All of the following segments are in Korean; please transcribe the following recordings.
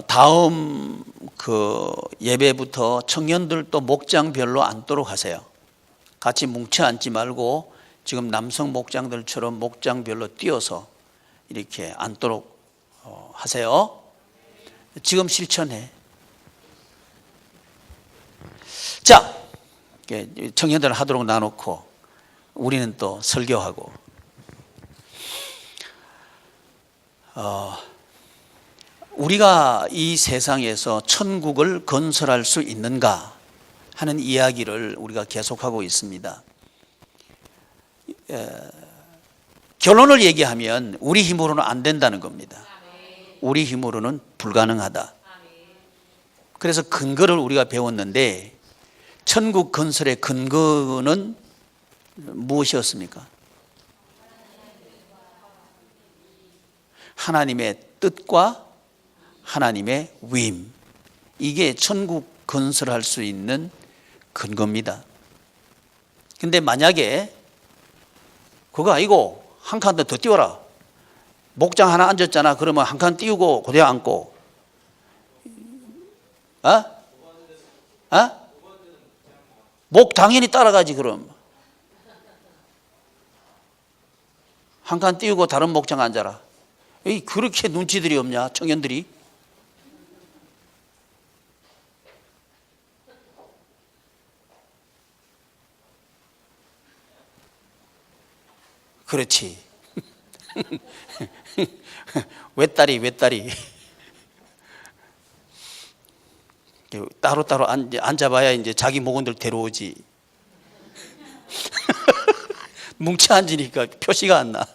다음 예배부터 청년들도 목장별로 앉도록 하세요. 같이 뭉쳐 앉지 말고 지금 남성 목장들처럼 목장별로 뛰어서 이렇게 앉도록 하세요. 지금 실천해. 자, 청년들 하도록 나놓고 우리는 또 설교하고. 우리가 이 세상에서 천국을 건설할 수 있는가 하는 이야기를 우리가 계속하고 있습니다. 결론을 얘기하면 우리 힘으로는 안 된다는 겁니다. 우리 힘으로는 불가능하다. 그래서 근거를 우리가 배웠는데 천국 건설의 근거는 무엇이었습니까? 하나님의 뜻과 하나님의 위임, 이게 천국 건설할 수 있는 근거입니다. 근데 만약에 그거 아니고 한 칸 더 띄워라, 목장 하나 앉았잖아, 그러면 한 칸 띄우고 그대로 앉고, 목 당연히 따라가지. 그럼 한 칸 띄우고 다른 목장 앉아라. 그렇게 눈치들이 없냐 청년들이? 그렇지. 외다리 따로따로 앉아봐야 이제 자기 목원들 데려오지. 뭉쳐 앉으니까 표시가 안 나.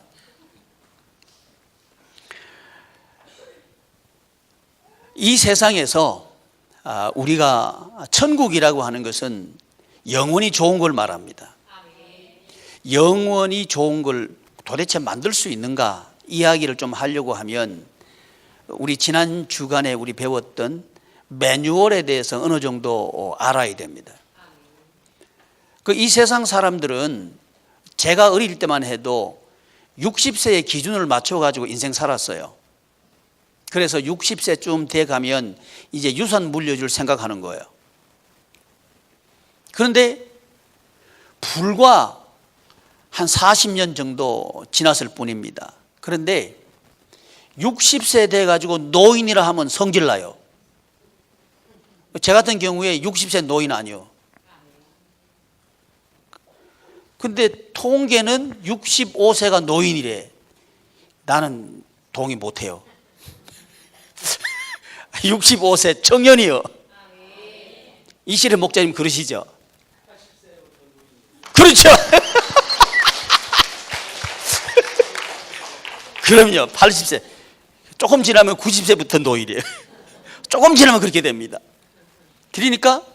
이 세상에서 우리가 천국이라고 하는 것은 영원히 좋은 걸 말합니다. 영원히 좋은 걸 도대체 만들 수 있는가 이야기를 좀 하려고 하면 우리 지난 주간에 우리 배웠던 매뉴얼에 대해서 어느 정도 알아야 됩니다. 이 세상 사람들은 제가 어릴 때만 해도 60세의 기준을 맞춰가지고 인생 살았어요. 그래서 60세쯤 돼 가면 이제 유산 물려줄 생각하는 거예요. 그런데 불과 한 40년 정도 지났을 뿐입니다. 그런데 60세 돼 가지고 노인이라 하면 성질나요. 제 같은 경우에 60세 노인 아니요. 근데 통계는 65세가 노인이래. 나는 동의 못해요. 65세 청년이요. 이시래 목사님 그러시죠? 그렇죠. 그럼요. 80세 조금 지나면 90세부터 노인이에요. 조금 지나면 그렇게 됩니다. 그러니까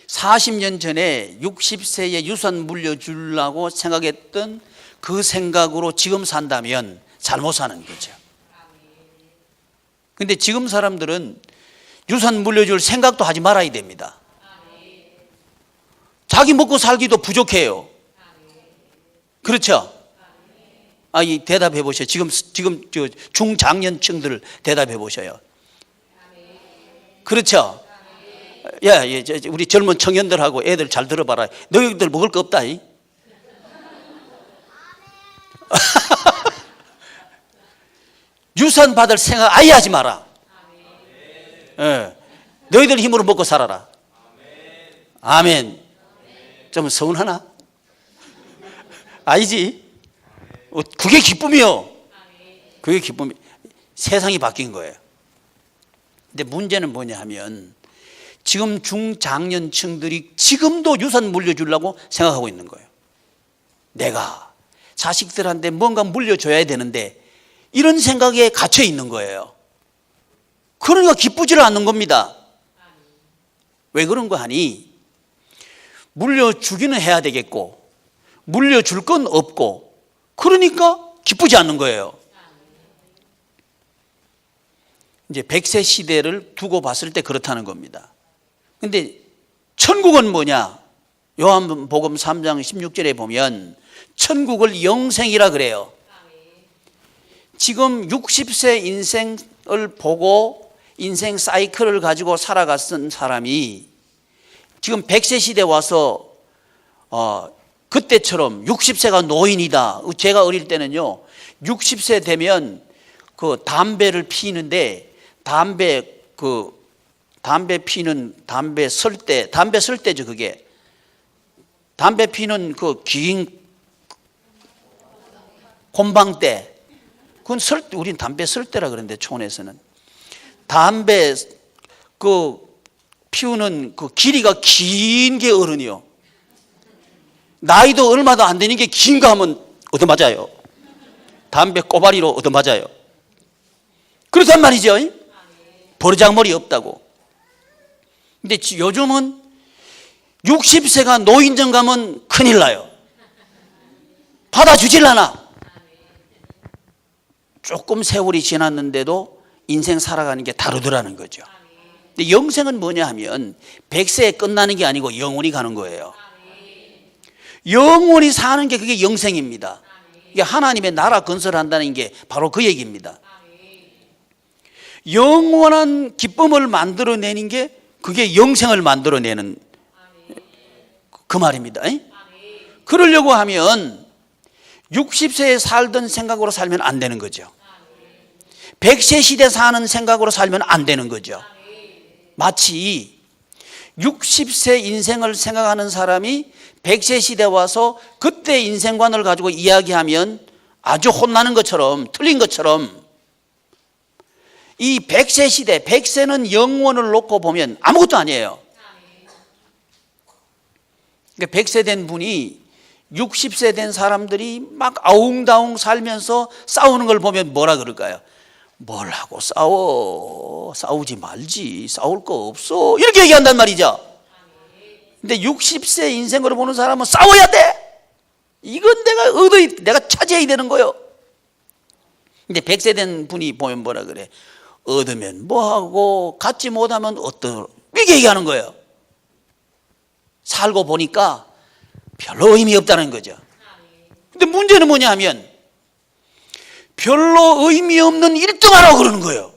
40년 전에 60세에 유산 물려주려고 생각했던 그 생각으로 지금 산다면 잘못 사는 거죠. 근데 지금 사람들은 유산 물려줄 생각도 하지 말아야 됩니다. 자기 먹고 살기도 부족해요. 그렇죠? 이 대답해 보셔요. 지금 저 중장년층들 대답해 보셔요. 그렇죠? 야, 우리 젊은 청년들하고 애들 잘 들어봐라. 너희들 먹을 거 없다. 유산 받을 생각 아예 하지 마라. 너희들 힘으로 먹고 살아라. 아멘. 좀 서운하나? 아니지? 그게 기쁨이요. 그게 기쁨이. 세상이 바뀐 거예요. 근데 문제는 뭐냐 하면 지금 중장년층들이 지금도 유산 물려주려고 생각하고 있는 거예요. 내가 자식들한테 뭔가 물려줘야 되는데 이런 생각에 갇혀 있는 거예요. 그러니까 기쁘지를 않는 겁니다. 왜 그런 거 하니? 물려주기는 해야 되겠고 물려줄 건 없고 그러니까 기쁘지 않는 거예요. 이제 100세 시대를 두고 봤을 때 그렇다는 겁니다. 근데 천국은 뭐냐? 요한복음 3장 16절에 보면 천국을 영생이라 그래요. 지금 60세 인생 보고 인생 사이클을 가지고 살아갔던 사람이 지금 100세 시대 와서 그때처럼 60세가 노인이다. 제가 어릴 때는요 60세 되면 그 담배를 피는데 담배 피는 담배 쓸 때죠. 그게 담배 피는 그 긴 곰방대, 그건 우린 담배 쓸 때라 그러는데 촌에서는 담배 그 피우는 그 길이가 긴 게 어른이요. 나이도 얼마도 안 되는 게 긴 거 하면 얻어맞아요. 담배 꼬바리로 얻어맞아요. 그렇단 말이죠. 버르장머리 없다고. 근데 요즘은 60세가 노인정 가면 큰일 나요. 받아주질라나. 조금 세월이 지났는데도 인생 살아가는 게 다르더라는 거죠. 근데 영생은 뭐냐 하면 100세에 끝나는 게 아니고 영원히 가는 거예요. 영원히 사는 게 그게 영생입니다. 이게 하나님의 나라 건설한다는 게 바로 그 얘기입니다. 영원한 기쁨을 만들어내는 게 그게 영생을 만들어내는 그 말입니다. 그러려고 하면 60세에 살던 생각으로 살면 안 되는 거죠. 100세 시대 사는 생각으로 살면 안 되는 거죠. 마치 60세 인생을 생각하는 사람이 100세 시대 와서 그때 인생관을 가지고 이야기하면 아주 혼나는 것처럼, 틀린 것처럼, 이 100세 시대, 100세는 영원을 놓고 보면 아무것도 아니에요. 그러니까 100세 된 분이 60세 된 사람들이 막 아웅다웅 살면서 싸우는 걸 보면 뭐라 그럴까요? 뭘 하고 싸워? 싸우지 말지. 싸울 거 없어. 이렇게 얘기한단 말이죠. 근데 60세 인생으로 보는 사람은 싸워야 돼. 이건 내가 차지해야 되는 거예요. 근데 100세 된 분이 보면 뭐라 그래? 얻으면 뭐하고 갖지 못하면 어떠? 이렇게 얘기하는 거예요. 살고 보니까 별로 의미 없다는 거죠. 근데 문제는 뭐냐 하면 별로 의미 없는 1등 하라고 그러는 거예요.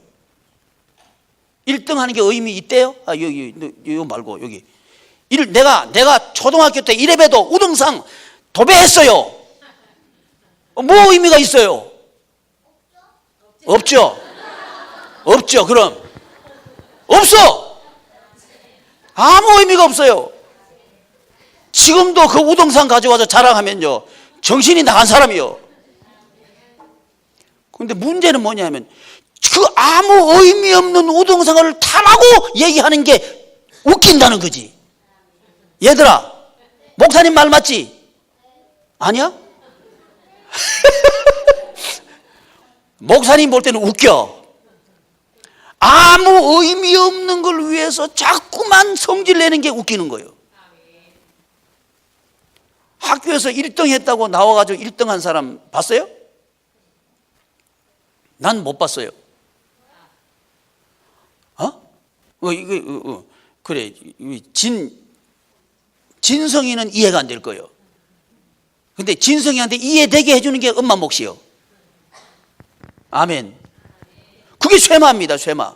1등 하는 게 의미 있대요? 여기 말고 여기. 내가 초등학교 때 1회배도 우등상 도배했어요. 뭐 의미가 있어요? 없죠. 그럼 없어. 아무 의미가 없어요. 지금도 그 우등상 가져와서 자랑하면요 정신이 나간 사람이요. 그런데 문제는 뭐냐면 그 아무 의미 없는 우등상을 타라고 얘기하는 게 웃긴다는 거지. 얘들아, 목사님 말 맞지? 아니야? 목사님 볼 때는 웃겨. 아무 의미 없는 걸 위해서 자꾸만 성질 내는 게 웃기는 거예요. 학교에서 1등 했다고 나와가지고 1등 한 사람 봤어요? 난 못 봤어요. 그래. 진성이는 이해가 안 될 거예요. 근데 진성이한테 이해되게 해주는 게 엄마 몫이요. 아멘. 그게 쇠마입니다, 쇠마.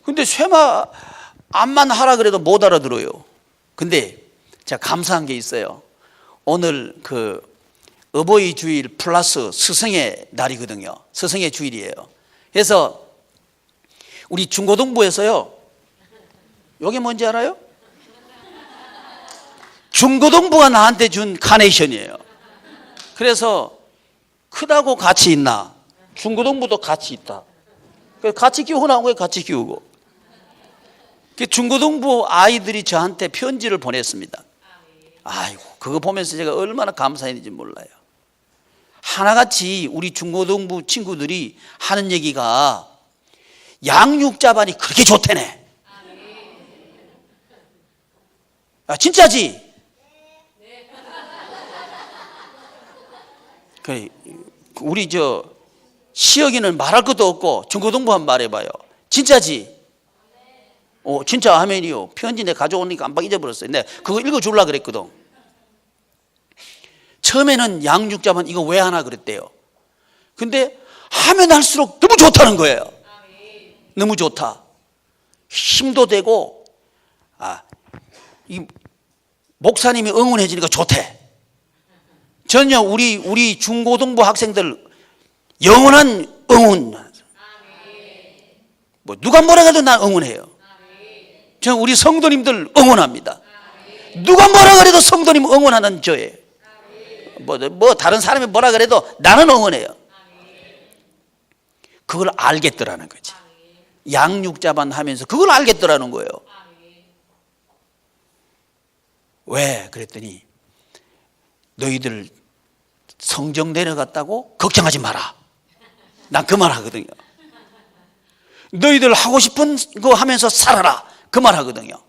근데 쇠마 암만 하라 그래도 못 알아들어요. 근데 제가 감사한 게 있어요. 오늘 그 어버이 주일 플러스 스승의 날이거든요. 스승의 주일이에요. 그래서 우리 중고등부에서요, 이게 뭔지 알아요? 중고등부가 나한테 준 카네이션이에요. 그래서 크다고 같이 있나? 중고등부도 같이 있다. 같이 키우나? 왜 같이 키우고? 중고등부 아이들이 저한테 편지를 보냈습니다. 아이고, 그거 보면서 제가 얼마나 감사했는지 몰라요. 하나같이 우리 중고등부 친구들이 하는 얘기가 양육자반이 그렇게 좋대네. 진짜지? 우리 시혁이는 말할 것도 없고 중고등부 한번 말해봐요. 진짜지? 진짜 아멘이요. 편지 내가 가져오니까 깜빡 잊어버렸어요. 내가 그거 읽어주려고 그랬거든. 처음에는 양육자반 이거 왜 하나 그랬대요. 근데 하면 할수록 너무 좋다는 거예요. 너무 좋다. 힘도 되고, 이 목사님이 응원해 주니까 좋대. 전혀 우리 중고등부 학생들 영원한 응원. 뭐 누가 뭐라 해도 난 응원해요. 저는 우리 성도님들 응원합니다. 누가 뭐라 그래도 성도님 응원하는 저예요. 뭐 다른 사람이 뭐라 그래도 나는 응원해요. 그걸 알겠더라는 거지. 양육자반 하면서 그걸 알겠더라는 거예요. 왜? 그랬더니 너희들 성적 내려갔다고 걱정하지 마라. 난 그 말 하거든요. 너희들 하고 싶은 거 하면서 살아라. 그 말 하거든요.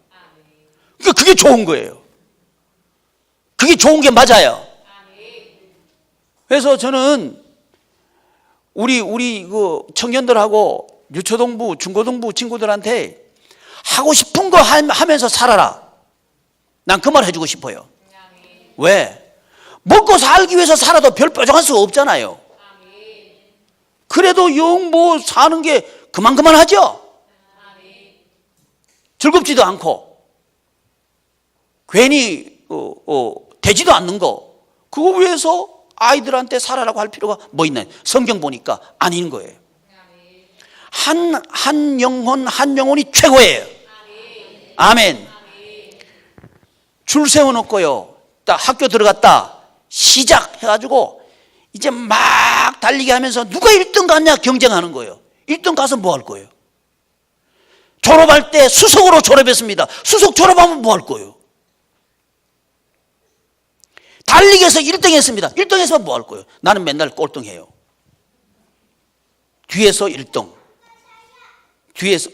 그게 좋은 거예요. 그게 좋은 게 맞아요. 그래서 저는 우리 그 청년들하고 유초등부, 중고등부 친구들한테 하고 싶은 거 하면서 살아라. 난 그 말 해주고 싶어요. 왜? 먹고 살기 위해서 살아도 별 뾰족한 수가 없잖아요. 그래도 영 뭐 사는 게 그만하죠. 즐겁지도 않고 괜히 되지도 않는 거, 그거 위해서 아이들한테 살아라고 할 필요가 뭐 있나요? 성경 보니까 아닌 거예요. 한 영혼이 최고예요. 아멘. 줄 세워놓고요, 딱 학교 들어갔다 시작해가지고 이제 막 달리기 하면서 누가 1등 갔냐 경쟁하는 거예요. 1등 가서 뭐 할 거예요? 졸업할 때 수석으로 졸업했습니다. 수석 졸업하면 뭐 할 거예요? 달리기에서 1등 했습니다. 1등 했으면 뭐 할 거예요? 나는 맨날 꼴등해요. 뒤에서 1등. 뒤에서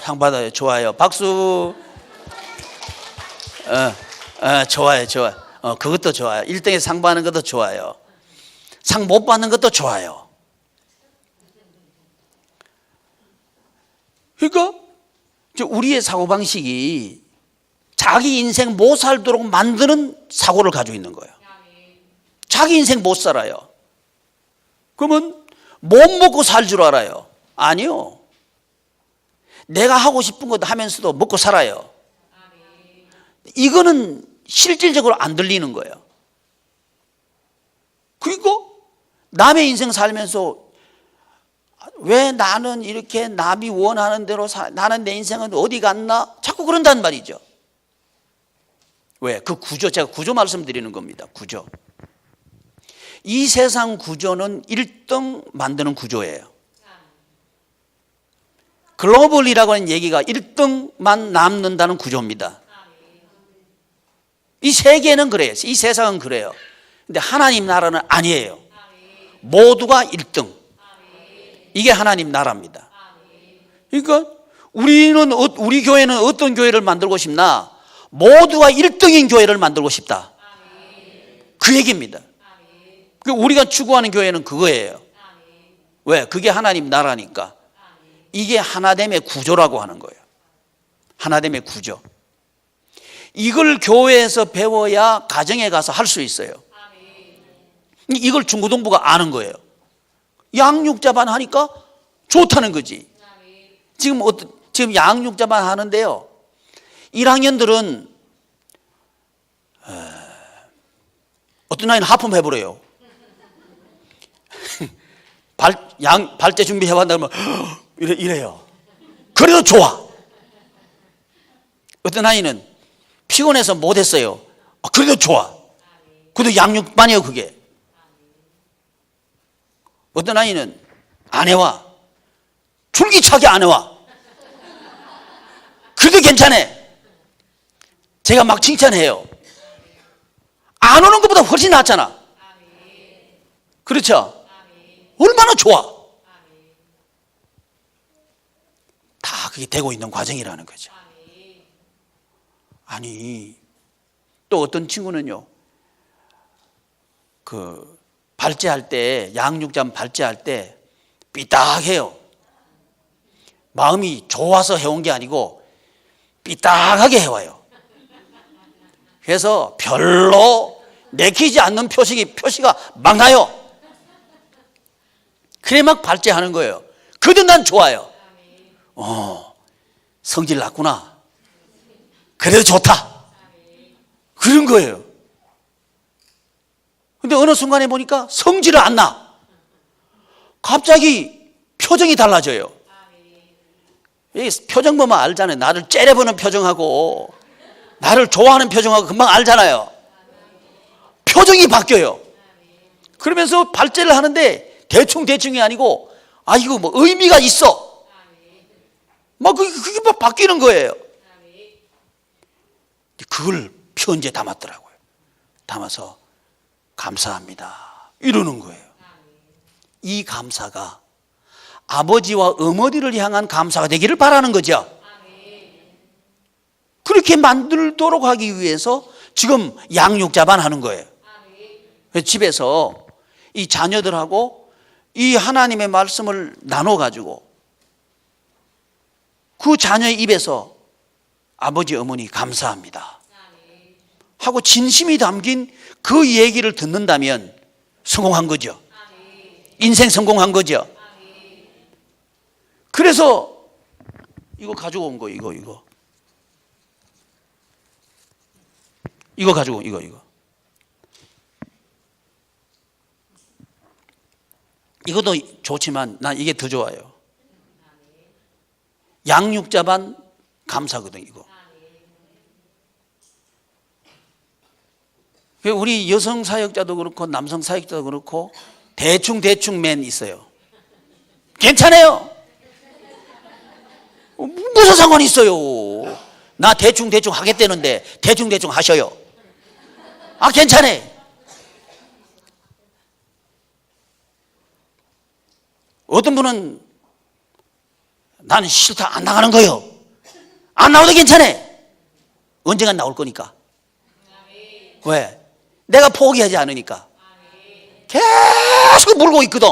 상 받아요. 좋아요. 박수. 좋아요. 그것도 좋아요. 1등에서 상 받는 것도 좋아요. 상 못 받는 것도 좋아요. 그러니까 우리의 사고방식이 자기 인생 못 살도록 만드는 사고를 가지고 있는 거예요. 자기 인생 못 살아요. 그러면 못 먹고 살 줄 알아요? 아니요. 내가 하고 싶은 것도 하면서도 먹고 살아요. 이거는 실질적으로 안 들리는 거예요. 그리고 남의 인생 살면서 왜 나는 이렇게 남이 원하는 대로 나는 내 인생은 어디 갔나? 자꾸 그런단 말이죠. 왜? 그 구조, 제가 구조 말씀드리는 겁니다. 구조. 이 세상 구조는 1등 만드는 구조예요. 글로벌이라고 하는 얘기가 1등만 남는다는 구조입니다. 이 세계는 그래요. 이 세상은 그래요. 근데 하나님 나라는 아니에요. 모두가 1등. 이게 하나님 나라입니다. 그러니까 우리 교회는 어떤 교회를 만들고 싶나? 모두가 1등인 교회를 만들고 싶다. 그 얘기입니다. 우리가 추구하는 교회는 그거예요. 왜? 그게 하나님 나라니까. 이게 하나됨의 구조라고 하는 거예요. 하나됨의 구조. 이걸 교회에서 배워야 가정에 가서 할 수 있어요. 이걸 중고등부가 아는 거예요. 양육자반 하니까 좋다는 거지. 지금 양육자반 하는데요, 1학년들은 어떤 아이는 하품해버려요. 발제 준비해봤다면 이래요. 그래도 좋아. 어떤 아이는 피곤해서 못했어요. 그래도 좋아. 그래도 양육반이에요, 그게. 어떤 아이는 안 해와. 줄기차게 안 해와. 그래도 괜찮아. 제가 막 칭찬해요. 안 오는 것보다 훨씬 낫잖아. 그렇죠? 얼마나 좋아. 다 그게 되고 있는 과정이라는 거죠. 아니, 또 어떤 친구는요, 발제할 때, 양육자반 발제할 때 삐딱해요. 마음이 좋아서 해온 게 아니고 삐딱하게 해와요. 그래서 별로 내키지 않는 표시가 막 나요. 그래 막 발제하는 거예요. 그래도 난 좋아요. 성질 났구나. 그래도 좋다. 그런 거예요. 근데 어느 순간에 보니까 성질을 안 나. 갑자기 표정이 달라져요. 표정 보면 알잖아요. 나를 째려보는 표정하고 나를 좋아하는 표정하고 금방 알잖아요. 표정이 바뀌어요. 그러면서 발제를 하는데 대충이 아니고 이거 뭐 의미가 있어. 막 그게 막 바뀌는 거예요. 그걸 편지에 담았더라고요. 담아서 감사합니다 이러는 거예요. 이 감사가 아버지와 어머니를 향한 감사가 되기를 바라는 거죠. 그렇게 만들도록 하기 위해서 지금 양육자반 하는 거예요. 집에서 이 자녀들하고 이 하나님의 말씀을 나눠가지고 그 자녀의 입에서 아버지 어머니 감사합니다 하고 진심이 담긴 그 얘기를 듣는다면 성공한 거죠. 인생 성공한 거죠. 그래서 이거 가지고 온 거 이거 가지고 이거 이것도 좋지만 난 이게 더 좋아요. 양육자반 감사거든 이거. 우리 여성 사역자도 그렇고 남성 사역자도 그렇고 대충 맨 있어요. 괜찮아요. 무슨 상관이 있어요. 나 대충 하겠다는데 대충 하셔요. 괜찮아. 어떤 분은 나는 싫다 안 나가는 거예요. 안 나와도 괜찮아. 언젠간 나올 거니까. 왜? 내가 포기하지 않으니까. 계속 물고 있거든.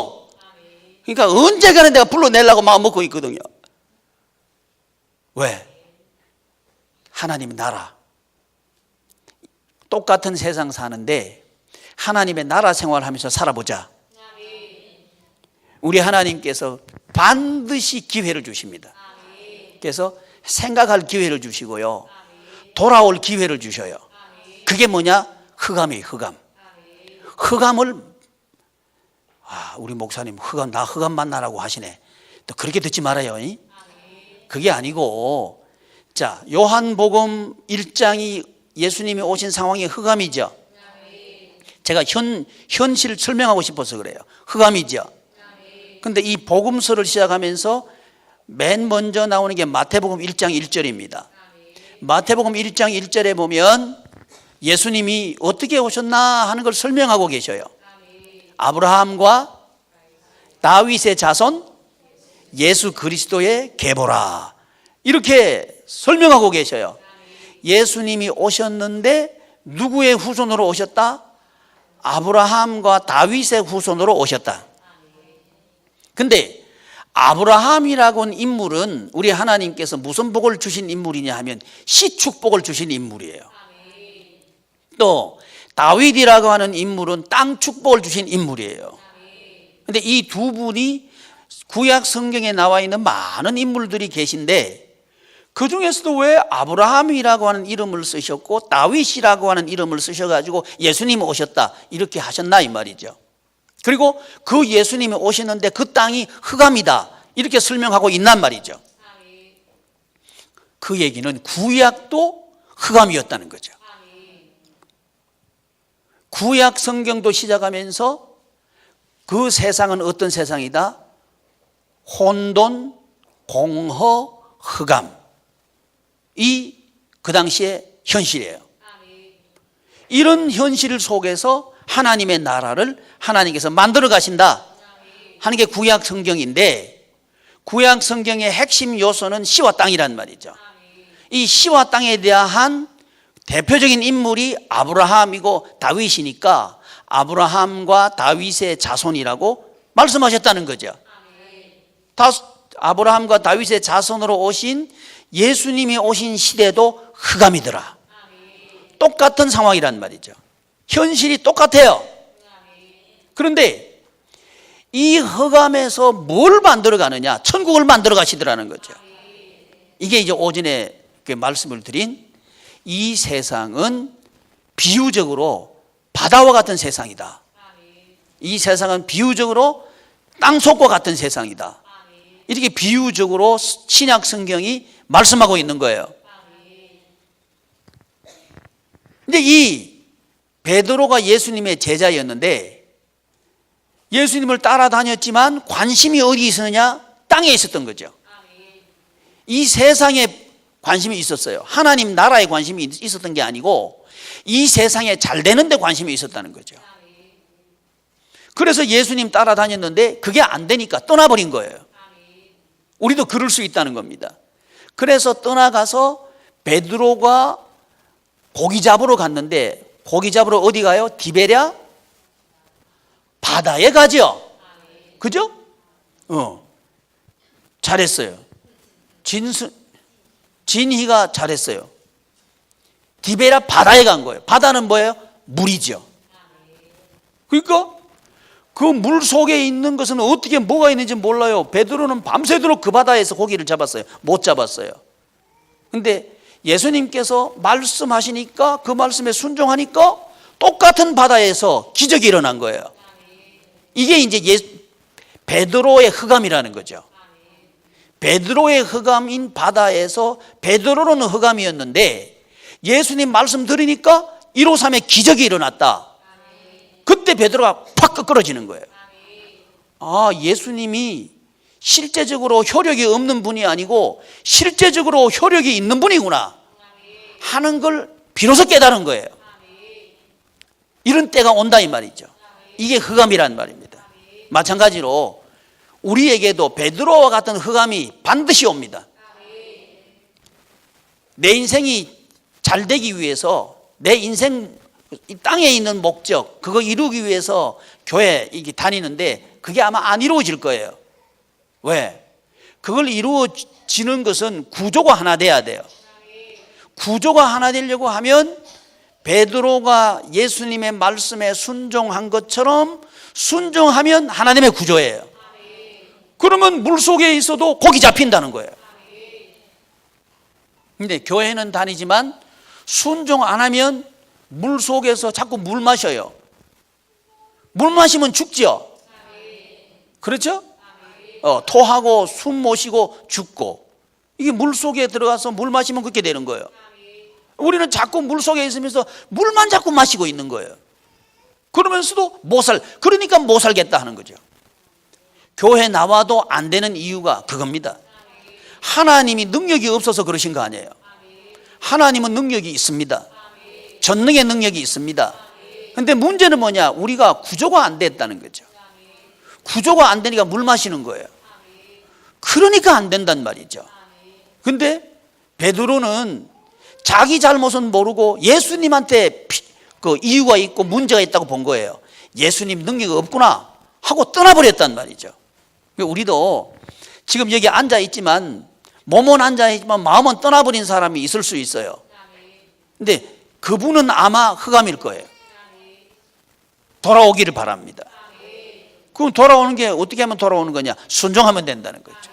그러니까 언젠가는 내가 불러내려고 마음 먹고 있거든요. 왜? 하나님의 나라. 똑같은 세상 사는데 하나님의 나라 생활하면서 살아보자. 우리 하나님께서 반드시 기회를 주십니다. 그래서 생각할 기회를 주시고요. 돌아올 기회를 주셔요. 그게 뭐냐? 흑암이에요. 흑암을 우리 목사님 나 흑암 만나라고 하시네. 또 그렇게 듣지 말아요. 그게 아니고 자 요한복음 1장이 예수님이 오신 상황이 흑암이죠. 제가 현실을 설명하고 싶어서 그래요. 흑암이죠. 근데 이 복음서를 시작하면서 맨 먼저 나오는 게 마태복음 1장 1절입니다. 마태복음 1장 1절에 보면 예수님이 어떻게 오셨나 하는 걸 설명하고 계셔요. 아브라함과 다윗의 자손 예수 그리스도의 계보라 이렇게 설명하고 계셔요. 예수님이 오셨는데 누구의 후손으로 오셨다? 아브라함과 다윗의 후손으로 오셨다. 근데 아브라함이라고 하는 인물은 우리 하나님께서 무슨 복을 주신 인물이냐 하면 시축복을 주신 인물이에요. 또 다윗이라고 하는 인물은 땅 축복을 주신 인물이에요. 근데 이 두 분이 구약 성경에 나와 있는 많은 인물들이 계신데 그 중에서도 왜 아브라함이라고 하는 이름을 쓰셨고 다윗이라고 하는 이름을 쓰셔가지고 예수님이 오셨다 이렇게 하셨나 이 말이죠. 그리고 그 예수님이 오시는데 그 땅이 흑암이다 이렇게 설명하고 있단 말이죠. 그 얘기는 구약도 흑암이었다는 거죠. 구약 성경도 시작하면서 그 세상은 어떤 세상이다? 혼돈, 공허, 흑암. 그 당시의 현실이에요. 이런 현실 속에서 하나님의 나라를 하나님께서 만들어 가신다 하는 게 구약 성경인데 구약 성경의 핵심 요소는 시와 땅이란 말이죠. 이 시와 땅에 대한 대표적인 인물이 아브라함이고 다윗이니까 아브라함과 다윗의 자손이라고 말씀하셨다는 거죠. 아브라함과 다윗의 자손으로 오신 예수님이 오신 시대도 흑암이더라. 똑같은 상황이란 말이죠. 현실이 똑같아요. 그런데 이 흑암에서 뭘 만들어 가느냐? 천국을 만들어 가시더라는 거죠. 이게 이제 오전에 그 말씀을 드린 이 세상은 비유적으로 바다와 같은 세상이다. 이 세상은 비유적으로 땅속과 같은 세상이다. 이렇게 비유적으로 신약 성경이 말씀하고 있는 거예요. 근데 이 베드로가 예수님의 제자였는데 예수님을 따라다녔지만 관심이 어디 있었느냐? 땅에 있었던 거죠. 이 세상에 관심이 있었어요. 하나님 나라에 관심이 있었던 게 아니고 이 세상에 잘 되는 데 관심이 있었다는 거죠. 그래서 예수님 따라다녔는데 그게 안 되니까 떠나버린 거예요. 우리도 그럴 수 있다는 겁니다. 그래서 떠나가서 베드로가 고기 잡으러 갔는데 고기 잡으러 어디 가요? 디베랴 바다에 가죠. 그죠? 잘했어요. 진희가 잘했어요. 디베랴 바다에 간 거예요. 바다는 뭐예요? 물이죠. 그러니까 그 물 속에 있는 것은 어떻게 뭐가 있는지 몰라요. 베드로는 밤새도록 그 바다에서 고기를 잡았어요. 못 잡았어요. 근데 예수님께서 말씀하시니까 그 말씀에 순종하니까 똑같은 바다에서 기적이 일어난 거예요. 이게 이제 베드로의 흑암이라는 거죠. 베드로의 흑암인 바다에서 베드로는 흑암이었는데 예수님 말씀 들으니까 153의 기적이 일어났다. 그때 베드로가 팍 끄끄러지는 거예요. 아, 예수님이 실제적으로 효력이 없는 분이 아니고 실제적으로 효력이 있는 분이구나 하는 걸 비로소 깨달은 거예요. 이런 때가 온다 이 말이죠. 이게 흑암이란 말입니다. 마찬가지로 우리에게도 베드로와 같은 흑암이 반드시 옵니다. 내 인생이 잘 되기 위해서 내 인생 이 땅에 있는 목적 그거 이루기 위해서 교회 다니는데 그게 아마 안 이루어질 거예요. 왜? 그걸 이루어지는 것은 구조가 하나 돼야 돼요. 구조가 하나 되려고 하면 베드로가 예수님의 말씀에 순종한 것처럼 순종하면 하나님의 구조예요. 그러면 물속에 있어도 고기 잡힌다는 거예요. 근데 교회는 다니지만 순종 안 하면 물속에서 자꾸 물 마셔요. 물 마시면 죽죠. 그렇죠? 토하고 숨 못 쉬고 죽고 이게 물속에 들어가서 물 마시면 그렇게 되는 거예요. 우리는 자꾸 물속에 있으면서 물만 자꾸 마시고 있는 거예요. 그러면서도 그러니까 못 살겠다 하는 거죠. 교회 나와도 안 되는 이유가 그겁니다. 하나님이 능력이 없어서 그러신 거 아니에요. 하나님은 능력이 있습니다. 전능의 능력이 있습니다. 그런데 문제는 뭐냐? 우리가 구조가 안 됐다는 거죠. 구조가 안 되니까 물 마시는 거예요. 그러니까 안 된단 말이죠. 근데 베드로는 자기 잘못은 모르고 예수님한테 그 이유가 있고 문제가 있다고 본 거예요. 예수님 능력이 없구나 하고 떠나버렸단 말이죠. 우리도 지금 여기 앉아 있지만 몸은 앉아 있지만 마음은 떠나버린 사람이 있을 수 있어요. 근데 그분은 아마 흑암일 거예요. 돌아오기를 바랍니다. 그럼 돌아오는 게 어떻게 하면 돌아오는 거냐? 순종하면 된다는 거죠.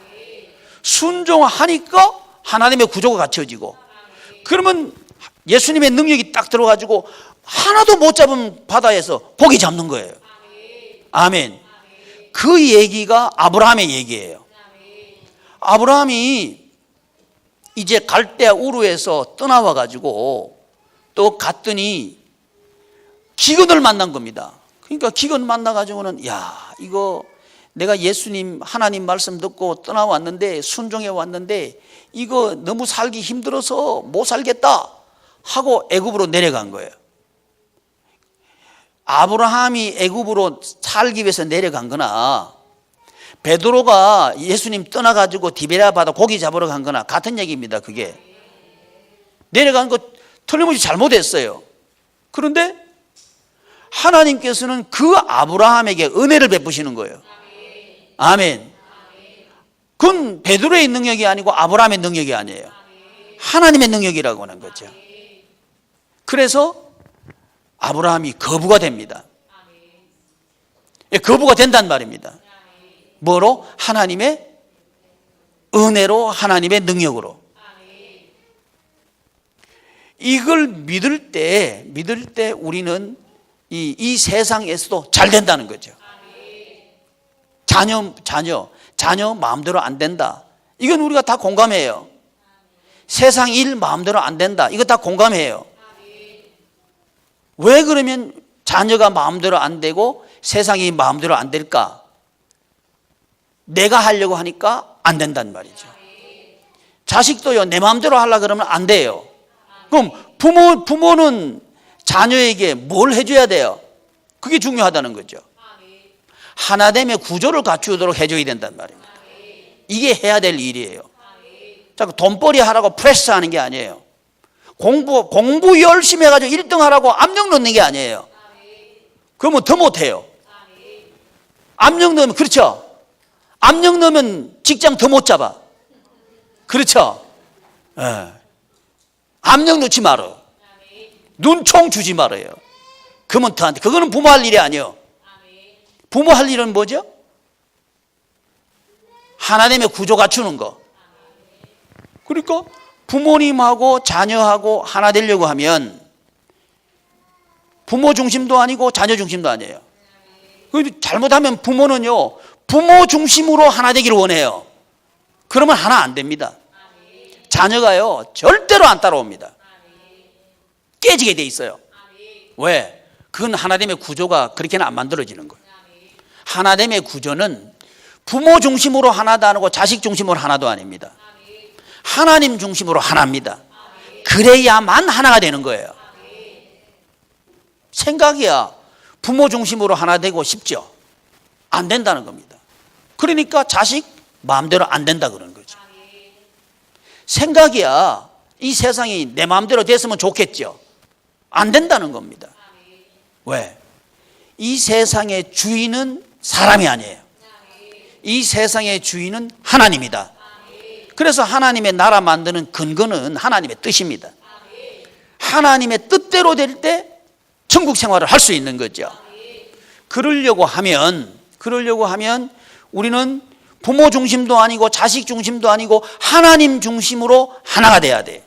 순종하니까 하나님의 구조가 갖춰지고 그러면 예수님의 능력이 딱 들어가지고 하나도 못 잡은 바다에서 고기 잡는 거예요. 아멘. 그 얘기가 아브라함의 얘기예요. 아브라함이 이제 갈대아 우르에서 떠나와 가지고 또 갔더니 기근을 만난 겁니다. 그러니까 기근 만나 가지고는 이거 내가 예수님 하나님 말씀 듣고 떠나왔는데 순종해 왔는데 이거 너무 살기 힘들어서 못 살겠다 하고 애굽으로 내려간 거예요. 아브라함이 애굽으로 살기 위해서 내려간 거나 베드로가 예수님 떠나가지고 디베랴 바다 고기 잡으러 간 거나 같은 얘기입니다. 그게 내려간 거 틀림없이 잘못했어요. 그런데 하나님께서는 그 아브라함에게 은혜를 베푸시는 거예요. 아멘. 그건 베드로의 능력이 아니고 아브라함의 능력이 아니에요. 하나님의 능력이라고 하는 거죠. 그래서 아브라함이 거부가 됩니다. 예, 거부가 된단 말입니다. 뭐로? 하나님의 은혜로, 하나님의 능력으로. 이걸 믿을 때 우리는 이 세상에서도 잘 된다는 거죠. 자녀 마음대로 안 된다. 이건 우리가 다 공감해요. 세상 일 마음대로 안 된다. 이거 다 공감해요. 왜 그러면 자녀가 마음대로 안 되고 세상이 마음대로 안 될까? 내가 하려고 하니까 안 된단 말이죠. 자식도요, 내 마음대로 하려고 그러면 안 돼요. 그럼 부모는 자녀에게 뭘 해줘야 돼요? 그게 중요하다는 거죠. 하나됨의 구조를 갖추도록 해줘야 된단 말입니다. 이게 해야 될 일이에요. 자꾸 돈벌이 하라고 프레스 하는 게 아니에요. 공부 열심히 해가지고 1등 하라고 압력 넣는 게 아니에요. 그러면 더 못해요. 압력 넣으면, 그렇죠? 압력 넣으면 직장 더 못 잡아. 그렇죠? 예. 압력 넣지 말아요. 눈총 주지 말아요. 그러면 더 안 돼. 그거는 부모 할 일이 아니에요. 부모 할 일은 뭐죠? 하나님의 구조 갖추는 거. 그러니까 부모님하고 자녀하고 하나 되려고 하면 부모 중심도 아니고 자녀 중심도 아니에요. 잘못하면 부모는요, 부모 중심으로 하나 되기를 원해요. 그러면 하나 안 됩니다. 자녀가요, 절대로 안 따라옵니다. 깨지게 돼 있어요. 왜? 그건 하나됨의 구조가 그렇게는 안 만들어지는 거예요. 하나됨의 구조는 부모 중심으로 하나도 아니고 자식 중심으로 하나도 아닙니다. 하나님 중심으로 하나입니다. 그래야만 하나가 되는 거예요. 생각이야 부모 중심으로 하나 되고 싶죠. 안 된다는 겁니다. 그러니까 자식 마음대로 안 된다 그러는 거죠. 생각이야 이 세상이 내 마음대로 됐으면 좋겠죠. 안 된다는 겁니다. 왜? 이 세상의 주인은 사람이 아니에요. 이 세상의 주인은 하나님이다. 그래서 하나님의 나라 만드는 근거는 하나님의 뜻입니다. 하나님의 뜻대로 될 때 천국 생활을 할 수 있는 거죠. 그러려고 하면 우리는 부모 중심도 아니고 자식 중심도 아니고 하나님 중심으로 하나가 돼야 돼.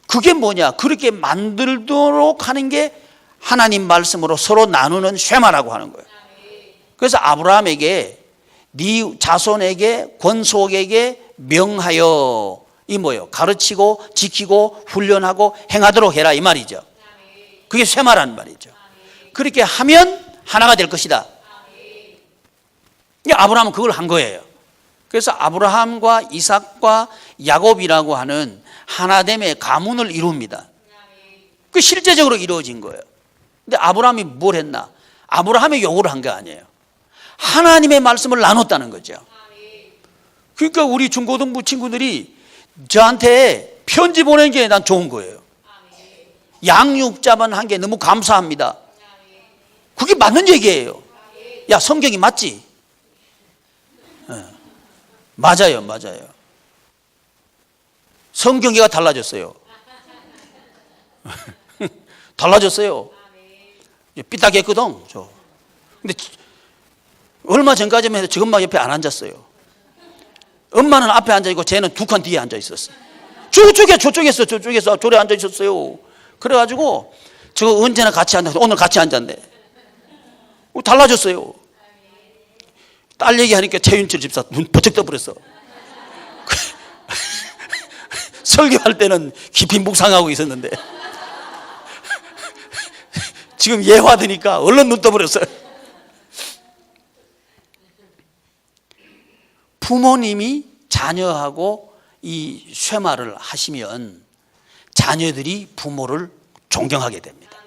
그게 뭐냐? 그렇게 만들도록 하는 게 하나님 말씀으로 서로 나누는 쉐마라고 하는 거예요. 그래서 아브라함에게 네 자손에게 권속에게 명하여 이 뭐예요? 가르치고 지키고 훈련하고 행하도록 해라 이 말이죠. 그게 쉐마란 말이죠. 그렇게 하면 하나가 될 것이다. 아브라함은 그걸 한 거예요. 그래서 아브라함과 이삭과 야곱이라고 하는 하나됨의 가문을 이룹니다. 그 실제적으로 이루어진 거예요. 근데 아브라함이 뭘 했나? 아브라함의 요구를 한 게 아니에요. 하나님의 말씀을 나눴다는 거죠. 그러니까 우리 중고등부 친구들이 저한테 편지 보낸 게 난 좋은 거예요. 양육자만 한 게 너무 감사합니다. 그게 맞는 얘기예요. 야, 성경이 맞지? 네. 맞아요. 성경계가 달라졌어요. 달라졌어요. 삐딱했거든. 근데 얼마 전까지만 해도 지금 막 옆에 안 앉았어요. 엄마는 앞에 앉아있고 쟤는 두 칸 뒤에 앉아있었어요. 저쪽에서 저래 앉아있었어요. 그래가지고 저거 언제나 같이 앉았는데 오늘 같이 앉았네. 달라졌어요. 딸 얘기하니까 최윤철 집사 눈 버쩍 떠버렸어. 설교할 때는 깊이 묵상하고 있었는데 지금 예화 드니까 얼른 눈 떠버렸어요. 부모님이 자녀하고 이 쇠마를 하시면 자녀들이 부모를 존경하게 됩니다.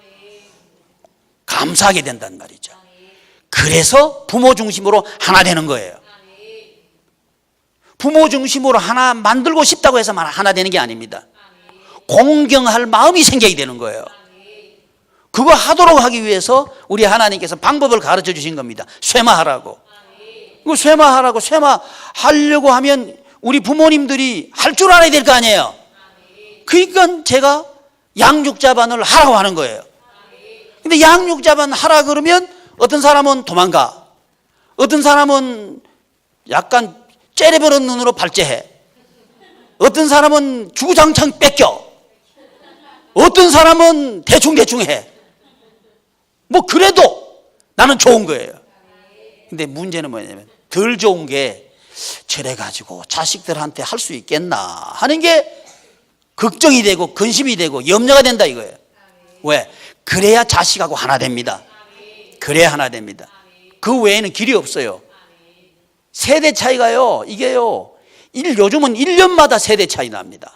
감사하게 된단 말이죠. 그래서 부모 중심으로 하나 되는 거예요. 부모 중심으로 하나 만들고 싶다고 해서만 하나 되는 게 아닙니다. 공경할 마음이 생겨야 되는 거예요. 그거 하도록 하기 위해서 우리 하나님께서 방법을 가르쳐 주신 겁니다. 쇠마하라고. 쇠마하라고. 쇠마하려고 하면 우리 부모님들이 할 줄 알아야 될 거 아니에요. 그러니까 제가 양육자반을 하라고 하는 거예요. 근데 양육자반 하라 그러면 어떤 사람은 도망가, 어떤 사람은 약간 째려보는 눈으로 발제해, 어떤 사람은 주구장창 뺏겨, 어떤 사람은 대충대충 해. 뭐 그래도 나는 좋은 거예요. 근데 문제는 뭐냐면 덜 좋은 게 저래가지고 자식들한테 할 수 있겠나 하는 게 걱정이 되고 근심이 되고 염려가 된다 이거예요. 왜? 그래야 자식하고 하나 됩니다. 그래야 하나 됩니다. 그 외에는 길이 없어요. 세대 차이가요, 이게요, 요즘은 1년마다 세대 차이 납니다.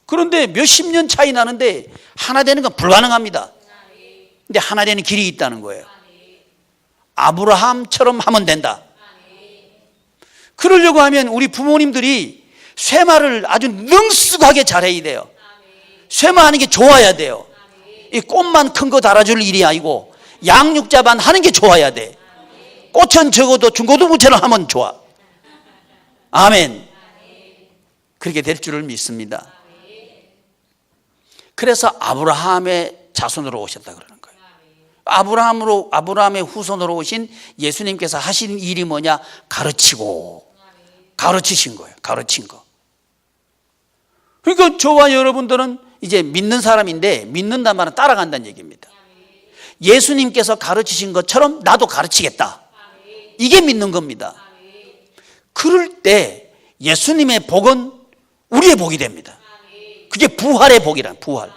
그런데 몇십 년 차이 나는데 하나 되는 건 불가능합니다. 근데 하나 되는 길이 있다는 거예요. 아브라함처럼 하면 된다. 그러려고 하면 우리 부모님들이 쇠마를 아주 능숙하게 잘해야 돼요. 쇠마하는 게 좋아야 돼요. 이 꽃만 큰 거 달아줄 일이 아니고 양육자반 하는 게 좋아야 돼. 꽃은 적어도 중고등부처럼 하면 좋아. 아멘. 그렇게 될 줄을 믿습니다. 그래서 아브라함의 자손으로 오셨다 그러는 거예요. 아브라함의 후손으로 오신 예수님께서 하신 일이 뭐냐? 가르치신 거예요. 가르친 거. 그러니까 저와 여러분들은 이제 믿는 사람인데 믿는단 말은 따라간다는 얘기입니다. 예수님께서 가르치신 것처럼 나도 가르치겠다. 이게 믿는 겁니다. 그럴 때 예수님의 복은 우리의 복이 됩니다. 그게 부활의 복이란, 부활.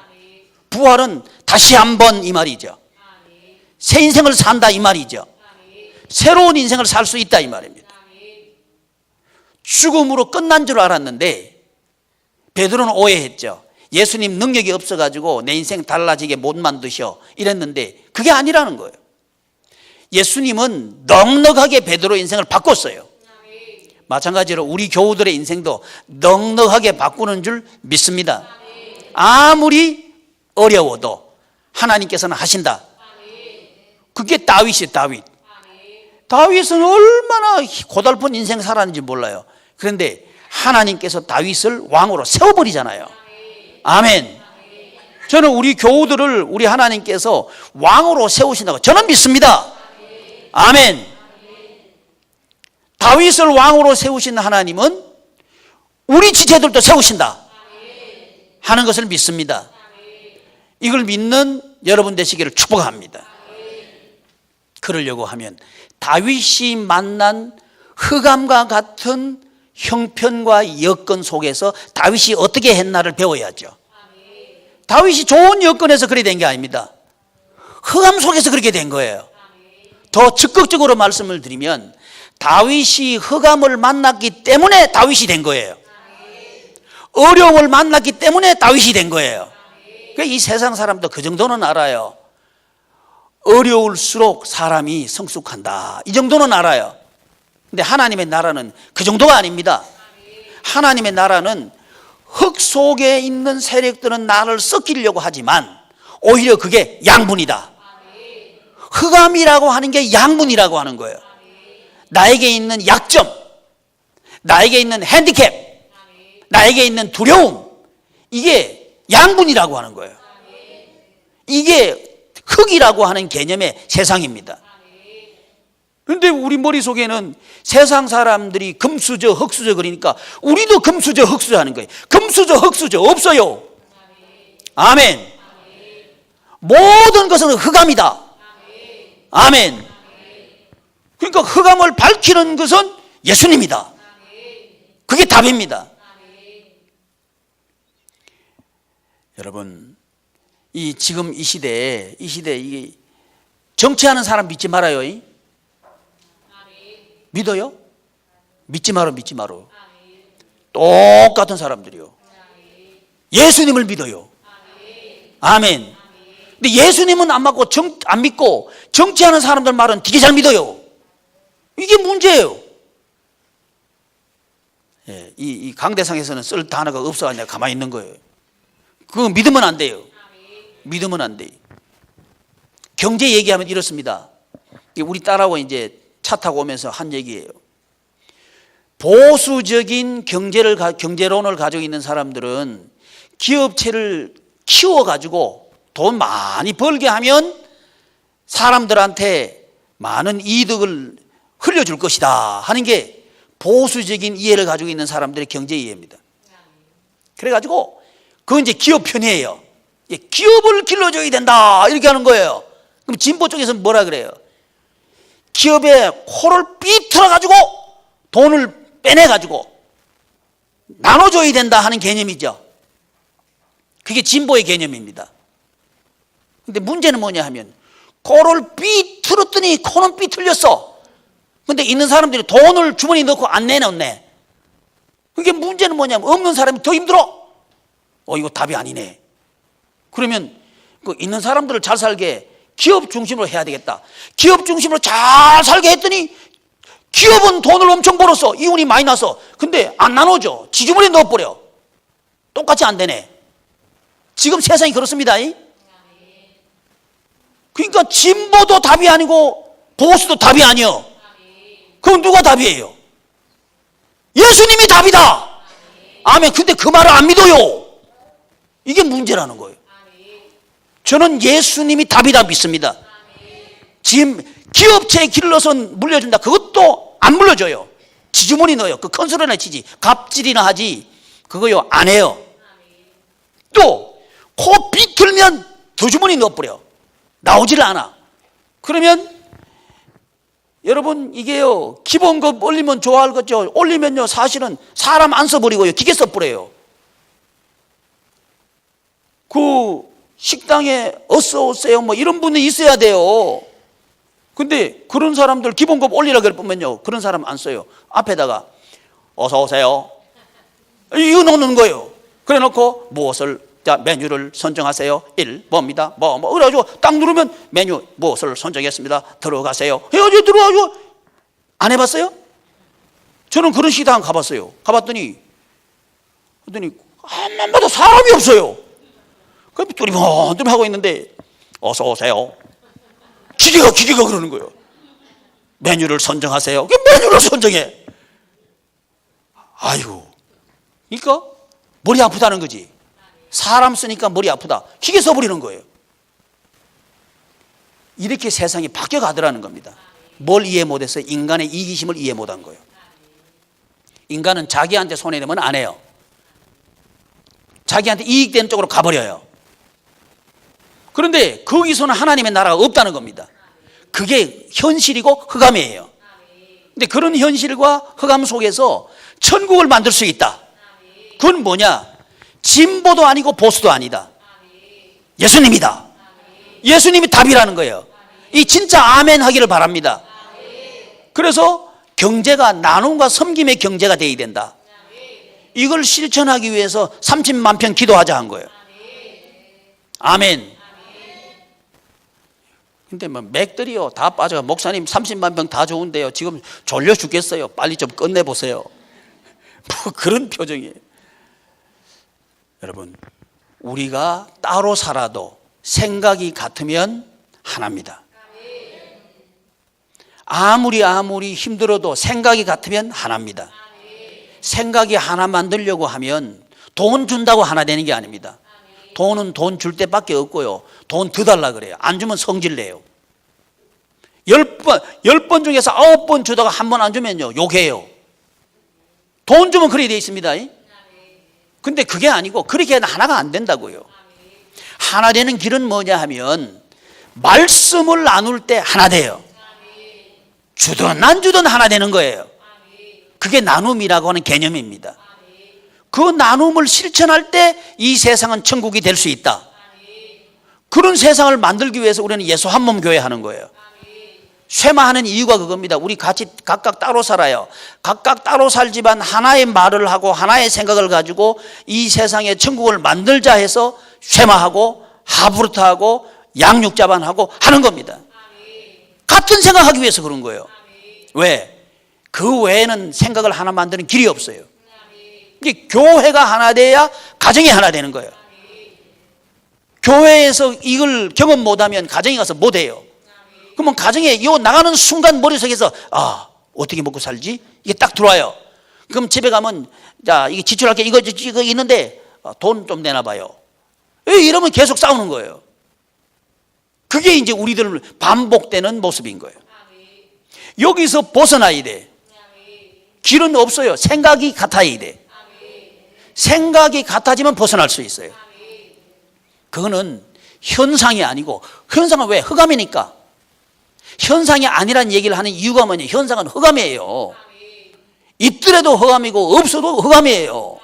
부활은 다시 한번 이 말이죠. 새 인생을 산다 이 말이죠. 새로운 인생을 살 수 있다 이 말입니다. 죽음으로 끝난 줄 알았는데 베드로는 오해했죠. 예수님 능력이 없어가지고 내 인생 달라지게 못 만드셔 이랬는데 그게 아니라는 거예요. 예수님은 넉넉하게 베드로 인생을 바꿨어요. 마찬가지로 우리 교우들의 인생도 넉넉하게 바꾸는 줄 믿습니다. 아무리 어려워도 하나님께서는 하신다. 그게 다윗은 얼마나 고달픈 인생 살았는지 몰라요. 그런데 하나님께서 다윗을 왕으로 세워버리잖아요. 아멘. 저는 우리 교우들을 우리 하나님께서 왕으로 세우신다고 저는 믿습니다. 아멘. 다윗을 왕으로 세우신 하나님은 우리 지체들도 세우신다 하는 것을 믿습니다. 이걸 믿는 여러분 되시기를 축복합니다. 그러려고 하면 다윗이 만난 흑암과 같은 형편과 여건 속에서 다윗이 어떻게 했나를 배워야죠. 다윗이 좋은 여건에서 그렇게 된 게 아닙니다. 흑암 속에서 그렇게 된 거예요. 더 적극적으로 말씀을 드리면 다윗이 흑암을 만났기 때문에 다윗이 된 거예요. 어려움을 만났기 때문에 다윗이 된 거예요. 이 세상 사람도 그 정도는 알아요. 어려울수록 사람이 성숙한다. 이 정도는 알아요. 근데 하나님의 나라는 그 정도가 아닙니다. 하나님의 나라는 흙 속에 있는 세력들은 나를 썩히려고 하지만 오히려 그게 양분이다. 흑암이라고 하는 게 양분이라고 하는 거예요. 나에게 있는 약점, 나에게 있는 핸디캡, 나에게 있는 두려움, 이게 양분이라고 하는 거예요. 이게 흙이라고 하는 개념의 세상입니다. 그런데 우리 머릿속에는 세상 사람들이 금수저 흙수저 그러니까 우리도 금수저 흙수저 하는 거예요. 금수저 흙수저 없어요. 아멘. 모든 것은 흑암이다. 아멘. 그러니까 흑암을 밝히는 것은 예수님이다. 그게 답입니다. 여러분, 지금 이 시대에 이게 정치하는 사람 믿지 말아요. 믿어요? 믿지 마라. 똑같은 사람들이요. 예수님을 믿어요. 아멘. 근데 예수님은 안 믿고 정치하는 사람들 말은 되게 잘 믿어요. 이게 문제예요. 예, 이 강대상에서는 쓸 단어가 없어가지고 가만히 있는 거예요. 그거 믿으면 안 돼요. 믿으면 안 돼요. 경제 얘기하면 이렇습니다. 우리 딸하고 이제 차 타고 오면서 한 얘기예요. 보수적인 경제론을 가지고 있는 사람들은 키워가지고 돈 많이 벌게 하면 사람들한테 많은 이득을 흘려줄 것이다 하는 게 보수적인 이해를 가지고 있는 사람들의 경제 이해입니다. 그래가지고 그건 이제 기업 편이에요. 기업을 길러줘야 된다 이렇게 하는 거예요. 그럼 진보 쪽에서는 뭐라 그래요? 기업에 코를 삐틀어가지고 돈을 빼내가지고 나눠줘야 된다 하는 개념이죠. 그게 진보의 개념입니다. 근데 문제는 뭐냐 하면 코를 삐틀었더니 코는 삐틀렸어. 근데 있는 사람들이 돈을 주머니에 넣고 안 내놓네. 그게 문제는 뭐냐면 없는 사람이 더 힘들어. 이거 답이 아니네. 그러면 그 있는 사람들을 잘 살게 기업 중심으로 해야 되겠다. 기업 중심으로 잘 살게 했더니 기업은 돈을 엄청 벌었어. 이윤이 많이 나서. 근데 안 나눠줘. 지주머니에 넣어버려. 똑같이 안 되네. 지금 세상이 그렇습니다. 그러니까 진보도 답이 아니고 보수도 답이 아니요. 그럼 누가 답이에요? 예수님이 답이다. 아멘. 근데 그 말을 안 믿어요. 이게 문제라는 거예요. 저는 예수님이 답이다 믿습니다. 지금 기업체에 길러서 물려준다. 그것도 안 물려줘요. 지주머니 넣어요. 그 큰 소리나 치지. 갑질이나 하지. 그거요 안 해요. 또 코 비틀면 두 주머니 넣어버려. 나오질 않아. 그러면 여러분 이게요 기본급 올리면 좋아할 거죠. 올리면요 사실은 사람 안 써버리고요 기계 써버려요. 그 식당에 어서 오세요 뭐 이런 분이 있어야 돼요. 근데 그런 사람들 기본급 올리라 그러면요 그런 사람 안 써요. 앞에다가 어서 오세요 이거 넣는 거예요. 그래 놓고 무엇을 자 메뉴를 선정하세요. 1 뭐입니다. 뭐 그래가지고 딱 누르면 메뉴 무엇을 선정했습니다. 들어가세요. 해가지고 들어가지고 안 해봤어요? 저는 그런 식당 가봤어요. 가봤더니 한 번도 사람이 없어요. 그럼 뚜리번뚜리 하고 있는데 어서 오세요. 기계가 그러는 거예요. 메뉴를 선정하세요. 메뉴를 선정해. 아이고. 그러니까 머리 아프다는 거지. 사람 쓰니까 머리 아프다. 기계 써버리는 거예요. 이렇게 세상이 바뀌어가더라는 겁니다. 뭘 이해 못해서 인간의 이기심을 이해 못한 거예요. 인간은 자기한테 손해내면 안 해요. 자기한테 이익되는 쪽으로 가버려요. 그런데 거기서는 하나님의 나라가 없다는 겁니다. 그게 현실이고 흑암이에요. 근데 그런 현실과 흑암 속에서 천국을 만들 수 있다. 그건 뭐냐? 진보도 아니고 보수도 아니다. 예수님이다. 예수님이 답이라는 거예요. 이 진짜 아멘 하기를 바랍니다. 그래서 경제가 나눔과 섬김의 경제가 되어야 된다. 이걸 실천하기 위해서 30만 평 기도하자 한 거예요. 아멘. 근데 뭐 맥들이요 다 빠져가 목사님 30만 평 다 좋은데요 지금 졸려 죽겠어요. 빨리 좀 끝내보세요. 뭐 그런 표정이에요. 여러분 우리가 따로 살아도 생각이 같으면 하나입니다. 아무리 힘들어도 생각이 같으면 하나입니다. 생각이 하나 만들려고 하면 돈 준다고 하나 되는 게 아닙니다. 돈은 돈 줄 때밖에 없고요. 돈 더 달라 그래요. 안 주면 성질 내요. 10번 중에서 9번 주다가 한 번 안 주면요 욕해요. 돈 주면 그렇게 돼 있습니다. 근데 그게 아니고 그렇게 하나가 안 된다고요. 하나 되는 길은 뭐냐 하면 말씀을 나눌 때 하나 돼요. 주든 안 주든 하나 되는 거예요. 그게 나눔이라고 하는 개념입니다. 그 나눔을 실천할 때 이 세상은 천국이 될 수 있다. 그런 세상을 만들기 위해서 우리는 예수 한 몸 교회 하는 거예요. 쇠마하는 이유가 그겁니다. 우리 같이 각각 따로 살아요. 각각 따로 살지만 하나의 말을 하고 하나의 생각을 가지고 이 세상에 천국을 만들자 해서 쇠마하고 하부르트하고 양육자반하고 하는 겁니다. 같은 생각하기 위해서 그런 거예요. 왜? 그 외에는 생각을 하나 만드는 길이 없어요. 이게 교회가 하나 돼야 가정이 하나 되는 거예요. 교회에서 이걸 경험 못하면 가정에 가서 못해요. 그러면 가정에 이 나가는 순간 머릿속에서 어떻게 먹고 살지? 이게 딱 들어와요. 그럼 집에 가면 자 이게 지출할 게 이거 있는데 돈 좀 내놔봐요. 이러면 계속 싸우는 거예요. 그게 이제 우리들 반복되는 모습인 거예요. 여기서 벗어나야 돼. 길은 없어요. 생각이 같아야 돼. 생각이 같아지면 벗어날 수 있어요. 그거는 현상이 아니고, 현상은 왜? 흑암이니까. 현상이 아니란 얘기를 하는 이유가 뭐냐? 현상은 흑암이에요. 있더라도 흑암이고 없어도 흑암이에요.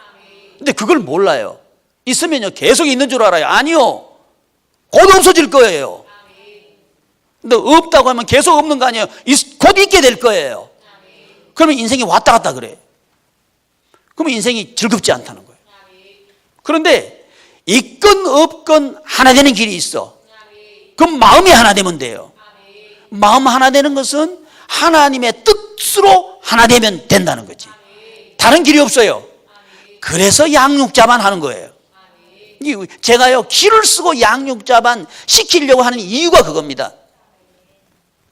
근데 그걸 몰라요. 있으면요 계속 있는 줄 알아요. 아니요, 곧 없어질 거예요. 근데 없다고 하면 계속 없는 거 아니에요. 곧 있게 될 거예요. 그러면 인생이 왔다 갔다 그래. 그러면 인생이 즐겁지 않다는 거예요. 그런데 있건 없건 하나 되는 길이 있어. 그럼 마음이 하나 되면 돼요. 마음 하나 되는 것은 하나님의 뜻으로 하나 되면 된다는 거지. 다른 길이 없어요. 그래서 양육자반 하는 거예요. 제가요 길을 쓰고 양육자반 시키려고 하는 이유가 그겁니다.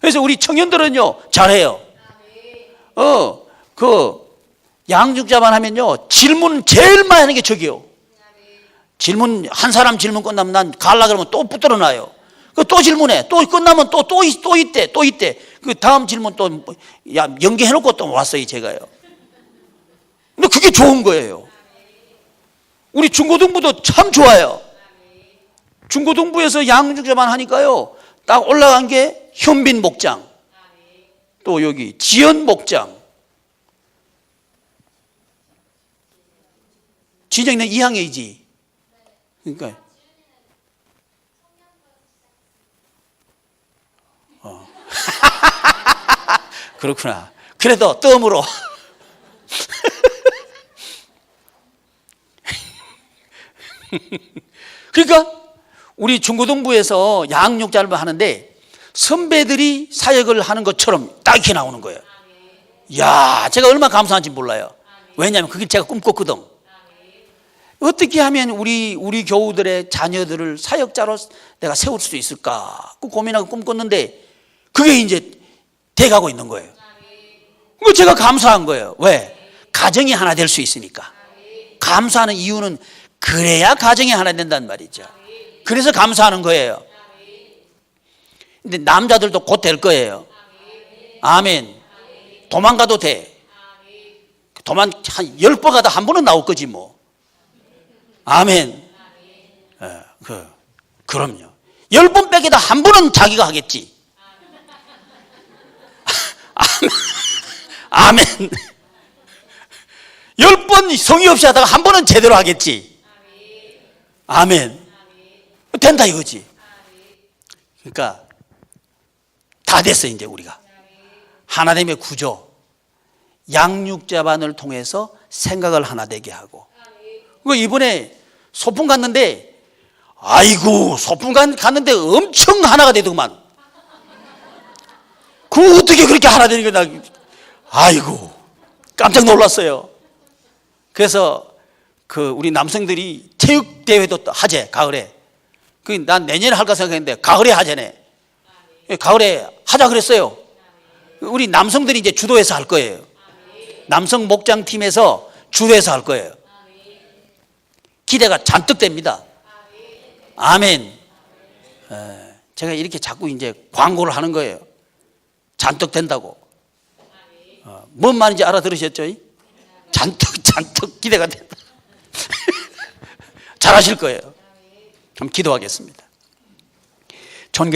그래서 우리 청년들은요 잘해요. 양육자반 하면요 질문 제일 많이 하는 게 저기요. 질문 한 사람 질문 끝나면 난 갈라 그러면 또 붙들어 놔요. 또 질문해. 또 끝나면 또 있대. 그 다음 질문 또 연기해 놓고 또 왔어요 제가요. 근데 그게 좋은 거예요. 우리 중고등부도 참 좋아요. 중고등부에서 양육자반 하니까요 딱 올라간 게 현빈 목장, 또 여기 지연 목장. 진영이는 2학년이지. 그러니까 그렇구나. 그래도 뜸으로 그러니까 우리 중고등부에서 양육자를 하는데 선배들이 사역을 하는 것처럼 딱 이렇게 나오는 거예요. 이야, 제가 얼마나 감사한지 몰라요. 왜냐하면 그게 제가 꿈꿨거든. 어떻게 하면 우리 교우들의 자녀들을 사역자로 내가 세울 수 있을까 그 고민하고 꿈꿨는데 그게 이제 돼가고 있는 거예요. 그 제가 감사한 거예요. 왜? 가정이 하나 될 수 있으니까. 감사하는 이유는 그래야 가정이 하나 된다는 말이죠. 그래서 감사하는 거예요. 근데 남자들도 곧 될 거예요. 아멘. 도망가도 돼. 도망 한 10번 가다 한 번은 나올 거지 뭐. 아멘. 그럼요. 10번 뺏기다 한 번은 자기가 하겠지. 아멘. 10번 성의 없이 하다가 한 번은 제대로 하겠지. 아멘. 된다 이거지. 그러니까 다 됐어 이제 우리가. 하나님의 구조, 양육자반을 통해서 생각을 하나 되게 하고. 이번에 소풍 갔는데 아이고 소풍 갔는데 엄청 하나가 되더구만. 그 어떻게 그렇게 하나 되는 거야. 아이고 깜짝 놀랐어요. 그래서 우리 남성들이 체육대회도 하재 가을에. 난 내년에 할까 생각했는데 가을에 하재네. 가을에 하자 그랬어요. 우리 남성들이 이제 주도해서 할 거예요. 남성 목장팀에서 주도해서 할 거예요. 기대가 잔뜩 됩니다. 아멘. 제가 이렇게 자꾸 이제 광고를 하는 거예요. 잔뜩 된다고. 뭔 말인지 알아들으셨죠? 잔뜩 기대가 된다. 잘하실 거예요. 그럼 기도하겠습니다.